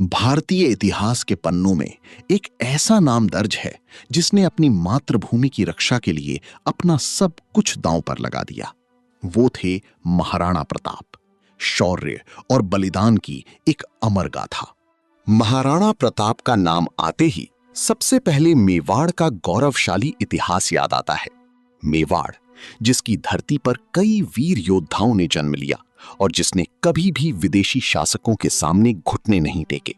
भारतीय इतिहास के पन्नों में एक ऐसा नाम दर्ज है जिसने अपनी मातृभूमि की रक्षा के लिए अपना सब कुछ दांव पर लगा दिया। वो थे महाराणा प्रताप। शौर्य और बलिदान की एक अमर गाथा। महाराणा प्रताप का नाम आते ही सबसे पहले मेवाड़ का गौरवशाली इतिहास याद आता है। मेवाड़, जिसकी धरती पर कई वीर योद्धाओं ने जन्म लिया और जिसने कभी भी विदेशी शासकों के सामने घुटने नहीं टेके।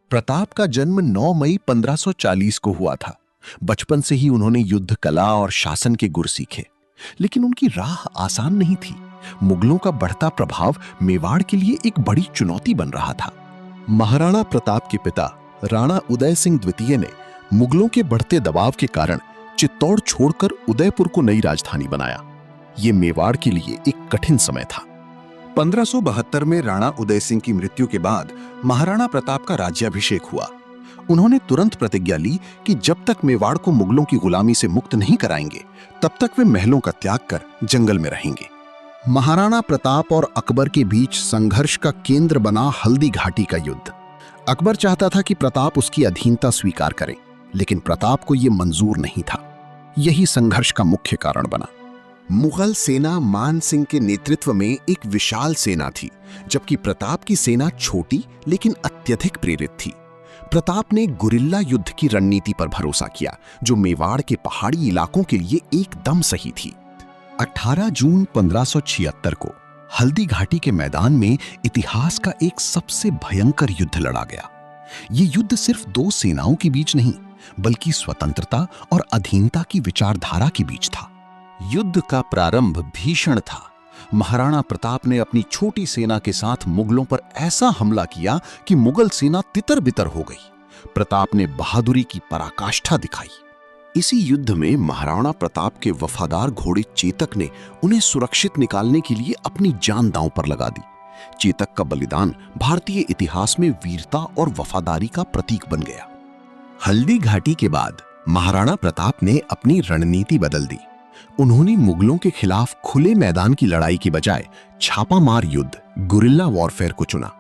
प्रताप का जन्म 9 मई 1540 को हुआ था। बचपन से ही उन्होंने युद्ध कला और शासन के गुर सीखे, लेकिन उनकी राह आसान नहीं थी। मुगलों का बढ़ता प्रभाव मेवाड़ के लिए एक बड़ी चुनौती बन रहा था। महाराणा प्रताप के पिता राणा उदय सिंह द्वितीय ने मुगलों के बढ़ते दबाव के कारण चित्तौड़ छोड़कर उदयपुर को नई राजधानी बनाया। ये मेवाड़ के लिए एक कठिन समय था। 1572 में राणा उदय सिंह की मृत्यु के बाद महाराणा प्रताप का राज्याभिषेक हुआ। उन्होंने तुरंत प्रतिज्ञा ली कि जब तक मेवाड़ को मुगलों की गुलामी से मुक्त नहीं कराएंगे, तब तक वे महलों का त्याग कर जंगल में रहेंगे। महाराणा प्रताप और अकबर के बीच संघर्ष का केंद्र बना हल्दी घाटी का युद्ध। अकबर चाहता था कि प्रताप उसकी अधीनता स्वीकार करें, लेकिन प्रताप को यह मंजूर नहीं था। यही संघर्ष का मुख्य कारण बना। मुगल सेना मान सिंह के नेतृत्व में एक विशाल सेना थी, जबकि प्रताप की सेना छोटी लेकिन अत्यधिक प्रेरित थी। प्रताप ने गुरिल्ला युद्ध की रणनीति पर भरोसा किया, जो मेवाड़ के पहाड़ी इलाकों के लिए एकदम सही थी। 18 जून 1576 को हल्दी घाटी के मैदान में इतिहास का एक सबसे भयंकर युद्ध लड़ा गया। ये युद्ध सिर्फ दो सेनाओं के बीच नहीं, बल्कि स्वतंत्रता और अधीनता की विचारधारा के बीच था। युद्ध का प्रारंभ भीषण था। महाराणा प्रताप ने अपनी छोटी सेना के साथ मुगलों पर ऐसा हमला किया कि मुगल सेना तितर-बितर हो गई। प्रताप ने बहादुरी की पराकाष्ठा दिखाई। इसी युद्ध में महाराणा प्रताप के वफादार घोड़े चेतक ने उन्हें सुरक्षित निकालने के लिए अपनी जान दांव पर लगा दी। चेतक का बलिदान भारतीय इतिहास में वीरता और वफादारी का प्रतीक बन गया। हल्दी घाटी के बाद महाराणा प्रताप ने अपनी रणनीति बदल दी। उन्होंने मुगलों के खिलाफ खुले मैदान की लड़ाई की बजाय छापामार युद्ध, गुरिल्ला वॉरफेयर को चुना।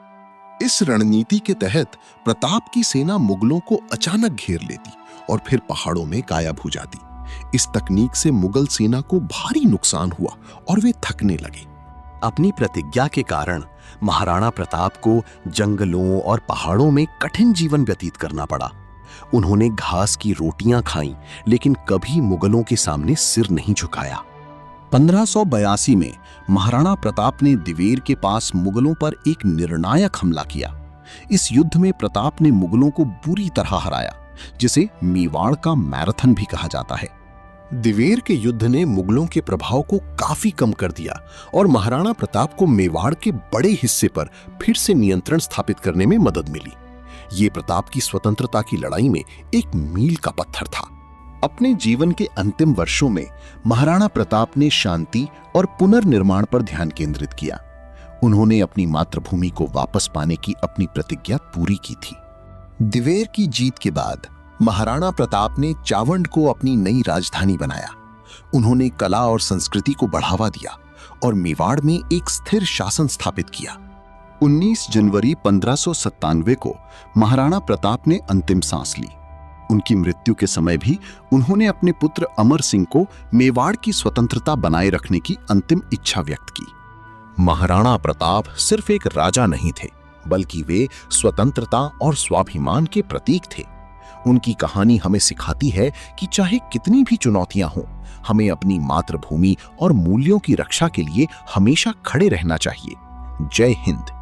इस रणनीति के तहत प्रताप की सेना मुगलों को अचानक घेर लेती और फिर पहाड़ों में गायब हो जाती। इस तकनीक से मुगल सेना को भारी नुकसान हुआ और वे थकने लगे। अपनी प्रतिज्ञा के कारण महाराणा प्रताप को जंगलों और पहाड़ों में कठिन जीवन व्यतीत करना पड़ा। उन्होंने घास की रोटियां खाईं, लेकिन कभी मुगलों के सामने सिर नहीं झुकाया। 1582 में महाराणा प्रताप ने दिवेर के पास मुगलों पर एक निर्णायक हमला किया। इस युद्ध में प्रताप ने मुगलों को बुरी तरह हराया, जिसे मेवाड़ का मैराथन भी कहा जाता है। दिवेर के युद्ध ने मुगलों के प्रभाव को काफी कम कर दिया और महाराणा प्रताप को मेवाड़ के बड़े हिस्से पर फिर से नियंत्रण स्थापित करने में मदद मिली। ये प्रताप की स्वतंत्रता की लड़ाई में एक मील का पत्थर था। अपने जीवन के अंतिम वर्षों में महाराणा प्रताप ने शांति और पुनर्निर्माण पर ध्यान केंद्रित किया। उन्होंने अपनी मातृभूमि को वापस पाने की अपनी प्रतिज्ञा पूरी की थी। दिवेर की जीत के बाद महाराणा प्रताप ने चावंड को अपनी नई राजधानी बनाया। उन्होंने कला और संस्कृति को बढ़ावा दिया और मेवाड़ में एक स्थिर शासन स्थापित किया। 19 जनवरी 1597 को महाराणा प्रताप ने अंतिम सांस ली। उनकी मृत्यु के समय भी उन्होंने अपने पुत्र अमर सिंह को मेवाड़ की स्वतंत्रता बनाए रखने की अंतिम इच्छा व्यक्त की। महाराणा प्रताप सिर्फ एक राजा नहीं थे, बल्कि वे स्वतंत्रता और स्वाभिमान के प्रतीक थे। उनकी कहानी हमें सिखाती है कि चाहे कितनी भी चुनौतियां हों, हमें अपनी मातृभूमि और मूल्यों की रक्षा के लिए हमेशा खड़े रहना चाहिए। जय हिंद।